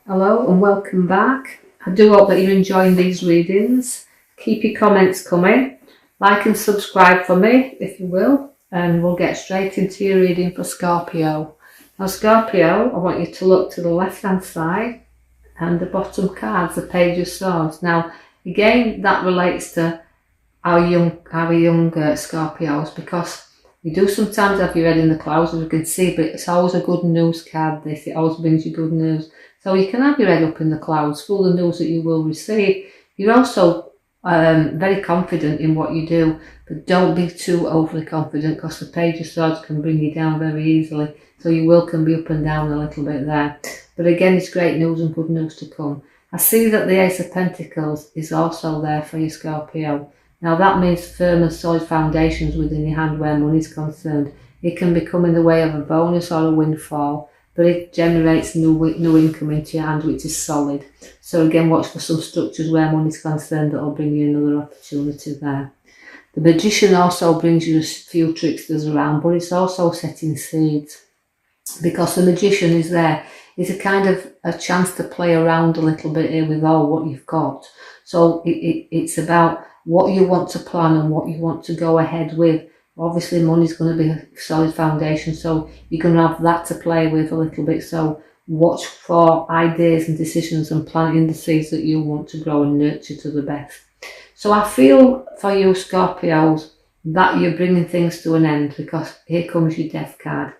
Hello and welcome back. I do hope that you're enjoying these readings. Keep your comments coming. Like and subscribe for me if you will, and we'll get straight into your reading for Scorpio. Now Scorpio, I want you to look to the left hand side and the bottom card's the Page of Swords. Now again, that relates to our young Scorpios, because you do sometimes have your head in the clouds, as you can see, but it's always a good news card. It always brings you good news. So you can have your head up in the clouds, full of news that you will receive. You're also very confident in what you do, but don't be too overly confident, because the Page of Swords can bring you down very easily. So you can be up and down a little bit there. But again, it's great news and good news to come. I see that the Ace of Pentacles is also there for you, Scorpio. Now that means firm and solid foundations within your hand where money is concerned. It can become in the way of a bonus or a windfall, but it generates new income into your hand, which is solid. So again, watch for some structures where money is concerned that will bring you another opportunity there. The Magician also brings you a few tricksters around, but it's also setting seeds, because the Magician is there. It's a kind of a chance to play around a little bit here with all what you've got. So it's about what you want to plan and what you want to go ahead with. Obviously money's going to be a solid foundation, so you're going to have that to play with a little bit. So watch for ideas and decisions and planting the seeds that you want to grow and nurture to the best. So I feel for you Scorpios that you're bringing things to an end, because here comes your Death card.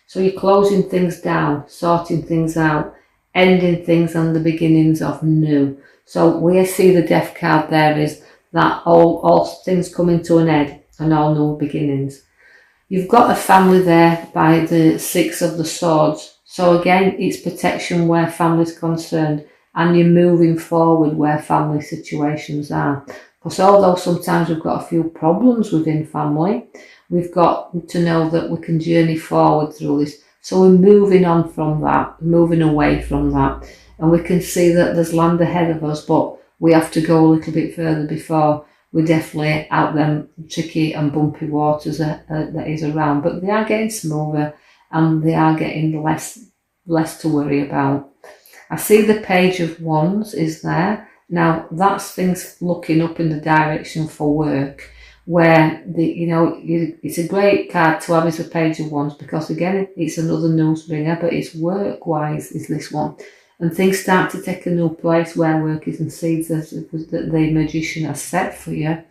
So you're closing things down, sorting things out, ending things and the beginnings of new. So we see the Death card there is that all things coming to an end and all new beginnings. You've got a family there by the Six of the Swords. So again, it's protection where family is concerned, and you're moving forward where family situations are. Because although sometimes we've got a few problems within family, we've got to know that we can journey forward through this. So we're moving on from that, moving away from that. And we can see that there's land ahead of us, but we have to go a little bit further before we're definitely out them tricky and bumpy waters that is around. But they are getting smoother and they are getting less to worry about. I see the Page of Wands is there. Now that's things looking up in the direction for work, where it's a great card to have as a Page of Wands, because again it's another news bringer, but it's work wise is this one. And things start to take a new place where work is, and seeds that the Magician has set for you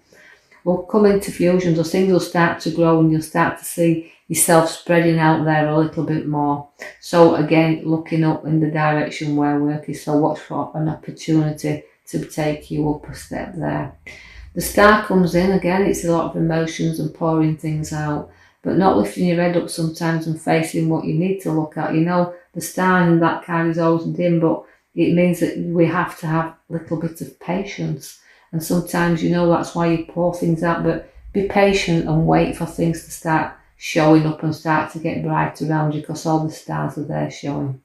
will come into fusion. So things will start to grow and you'll start to see yourself spreading out there a little bit more. So again, looking up in the direction where work is. So watch for an opportunity to take you up a step there. The Star comes in again. It's a lot of emotions and pouring things out, but not lifting your head up sometimes and facing what you need to look at. The Star in that card is always dim, but it means that we have to have a little bit of patience. And sometimes, that's why you pour things out, but be patient and wait for things to start showing up and start to get bright around you, because all the stars are there showing.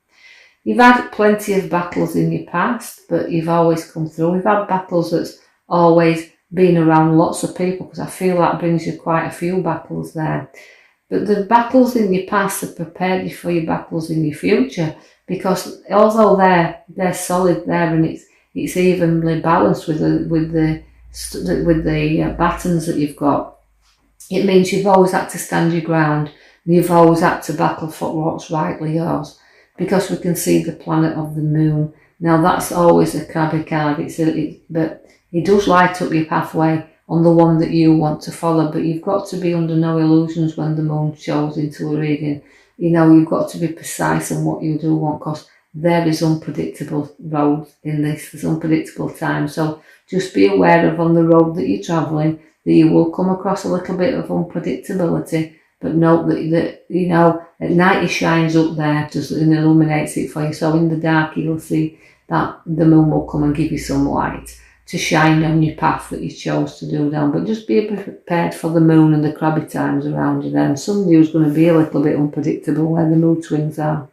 You've had plenty of battles in your past, but you've always come through. We've had battles that's always been around lots of people, because I feel that brings you quite a few battles there. But the battles in your past have prepared you for your battles in your future, because although they're solid there and it's evenly balanced with the battens that you've got, it means you've always had to stand your ground and you've always had to battle for what's rightly yours, because we can see the planet of the moon. Now that's always a crabby card, but it does light up your pathway on the one that you want to follow, but you've got to be under no illusions when the moon shows into a reading. You've got to be precise in what you do want, because there is unpredictable roads in this, there's unpredictable time. So just be aware of on the road that you're travelling that you will come across a little bit of unpredictability, but note that at night it shines up there and illuminates it for you. So in the dark you'll see that the moon will come and give you some light to shine on your path that you chose to do down. But just be prepared for the moon and the crabby times around you then. Sunday is going to be a little bit unpredictable where the mood swings are.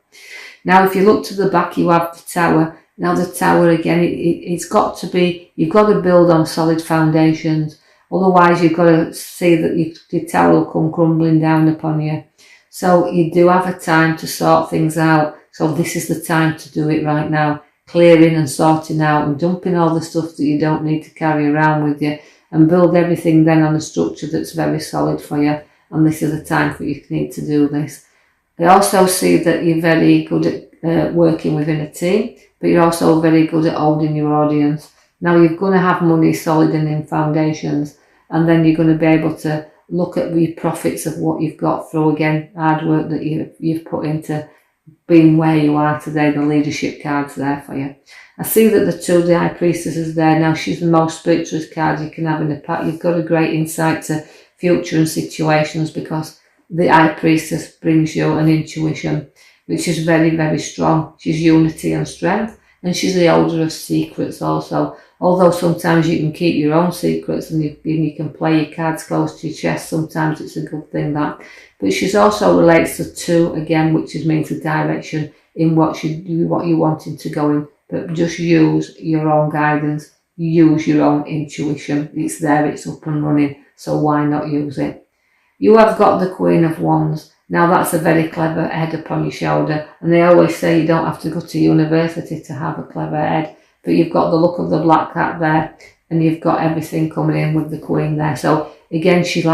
Now if you look to the back, you have the Tower. Now the Tower again, it's got to be, you've got to build on solid foundations. Otherwise you've got to see that your tower will come crumbling down upon you. So you do have a time to sort things out. So this is the time to do it right now. clearing and sorting out and dumping all the stuff that you don't need to carry around with you, and build everything then on a structure that's very solid for you. And this is the time for you need to do this. I also see that you're very good at working within a team, but you're also very good at holding your audience. Now you're going to have money solid and in foundations, and then you're going to be able to look at the profits of what you've got through, again, hard work that you've put into being where you are today. The leadership card's there for you. I see that the High Priestess is there. Now she's the most spiritualist card you can have in the pack. You've got a great insight to future and situations, because the High Priestess brings you an intuition which is very, very strong. She's unity and strength, and she's the holder of secrets also. Although sometimes you can keep your own secrets and you can play your cards close to your chest, sometimes it's a good thing that. But she's also relates to 2 again, which means the direction in what you're wanting to go in. But just use your own guidance, use your own intuition. It's there, it's up and running, so why not use it? You have got the Queen of Wands. Now that's a very clever head upon your shoulder, and they always say you don't have to go to university to have a clever head, but you've got the look of the Black Cat there, and you've got everything coming in with the Queen there. So again, she's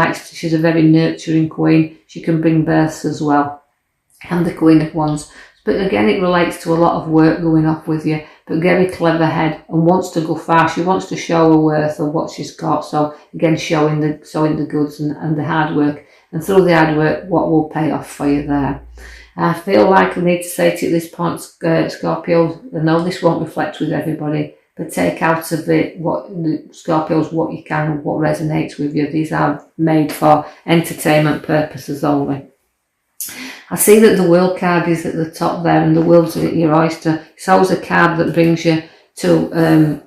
a very nurturing Queen. She can bring births as well, and the Queen of Wands. But again, it relates to a lot of work going off with you, but very clever head, and wants to go far. She wants to show her worth of what she's got. So again, showing the goods and the hard work. And through the hard work, what will pay off for you there. I feel like I need to say to you at this point, Scorpio, I know this won't reflect with everybody, but take out of it Scorpios what you can and what resonates with you. These are made for entertainment purposes only. I see that the World card is at the top there, and the world's at your oyster. It's always a card that brings you to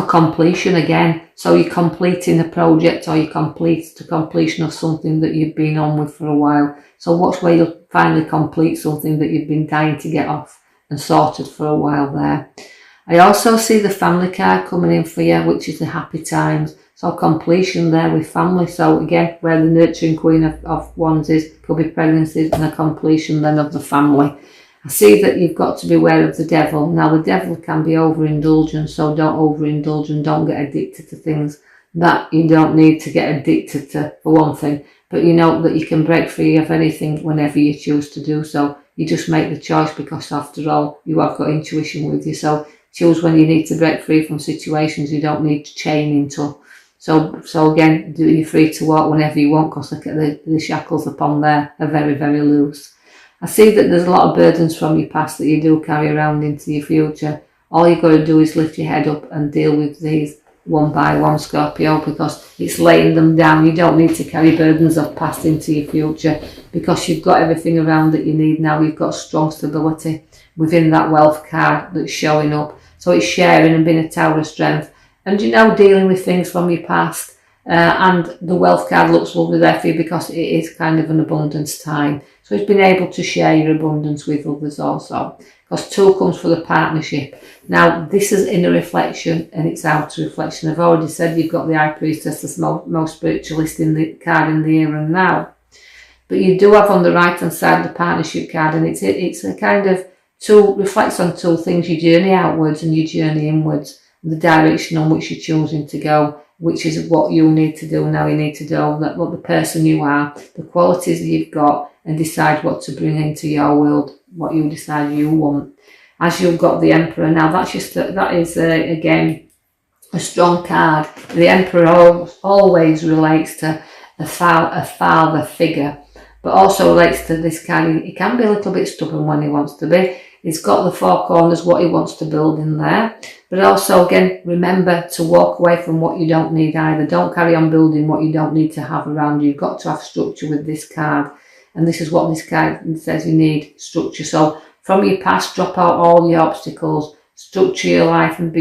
completion again. So you're completing a project, or you complete the completion of something that you've been on with for a while. So watch where you'll finally complete something that you've been dying to get off and sorted for a while there. I also see the family card coming in for you, which is the happy times. So completion there with family. So again, where the nurturing Queen of Wands is, could be pregnancies, and a completion then of the family. I see that you've got to be aware of the devil. Now the devil can be overindulgent, so don't overindulge and don't get addicted to things that you don't need to get addicted to, for one thing. But you know that you can break free of anything whenever you choose to do so. You just make the choice, because after all, you have got intuition with you. So choose when you need to break free from situations you don't need to chain into. So again, you're free to walk whenever you want, because the shackles upon there are very, very loose. I see that there's a lot of burdens from your past that you do carry around into your future. All you've got to do is lift your head up and deal with these one by one, Scorpio, because it's laying them down. You don't need to carry burdens of past into your future, because you've got everything around that you need now. You've got strong stability within that wealth card that's showing up. So it's sharing and being a tower of strength. And dealing with things from your past. And the wealth card looks lovely there for you, because it is kind of an abundance time. So it's been able to share your abundance with others also, because 2 comes for the partnership. Now this is inner reflection and it's outer reflection. I've already said you've got the High Priestess, the most spiritualist in the card in the here and now. But you do have on the right hand side the partnership card, and it's a kind of reflects on 2 things: your journey outwards and your journey inwards, the direction on which you're choosing to go, which is what you need to do now. You need to know that what the person you are, the qualities that you've got, and decide what to bring into your world, what you decide you want. As you've got the Emperor now, that is again a strong card. The Emperor always relates to a father figure, but also relates to this card. He can be a little bit stubborn when he wants to be. He's got the 4 corners, what he wants to build in there. But also, again, remember to walk away from what you don't need either. Don't carry on building what you don't need to have around you. You've got to have structure with this card. And this is what this card says: you need structure. So from your past, drop out all your obstacles, structure your life, and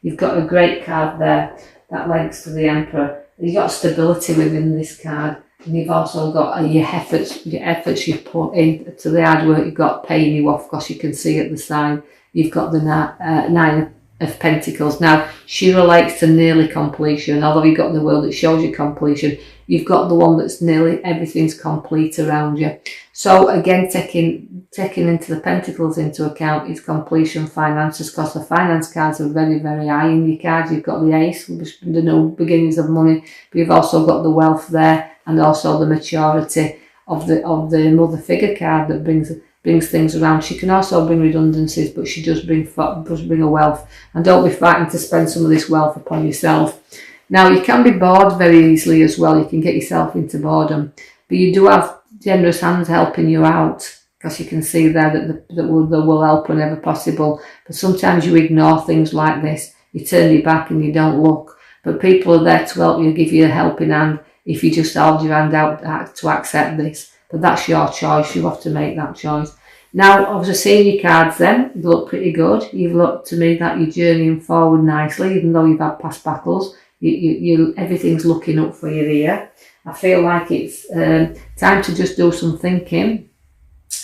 you've got a great card there that links to the Emperor. You've got stability within this card. And you've also got your efforts you've put into the hard work you've got paying you off, because you can see at the side you've got the 9 of Pentacles. Now she relates to nearly completion. Although you've got the World that shows you completion, you've got the one that's nearly everything's complete around you. So again, taking into the Pentacles into account is completion, finances, because the finance cards are very, very high in your cards. You've got the Ace, the new beginnings of money, but you've also got the wealth there, and also the maturity of the Mother Figure card that brings things around. She can also bring redundancies, but she does bring a wealth. And don't be frightened to spend some of this wealth upon yourself. Now, you can be bored very easily as well. You can get yourself into boredom, but you do have generous hands helping you out, because you can see there that they will help whenever possible. But sometimes you ignore things like this. You turn your back and you don't look. But people are there to help you, give you a helping hand if you just hold your hand out to accept this. But that's your choice. You have to make that choice. Now, obviously, seeing your cards then, they look pretty good. You've looked to me that you're journeying forward nicely, even though you've had past battles. Everything's looking up for you here. I feel like it's time to just do some thinking,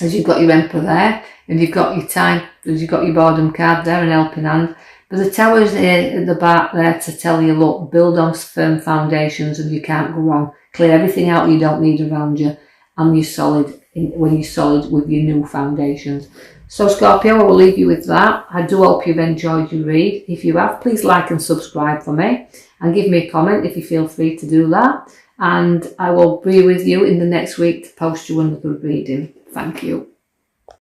as you've got your Emperor there, and you've got your time, as you've got your boredom card there, and helping hand. But the Tower's here at the back there to tell you, look, build on firm foundations and you can't go wrong. Clear everything out you don't need around you, and you're solid when you're solid with your new foundations. So Scorpio, I will leave you with that. I do hope you've enjoyed your read. If you have, please like and subscribe for me, and give me a comment if you feel free to do that. And I will be with you in the next week to post you another reading. Thank you.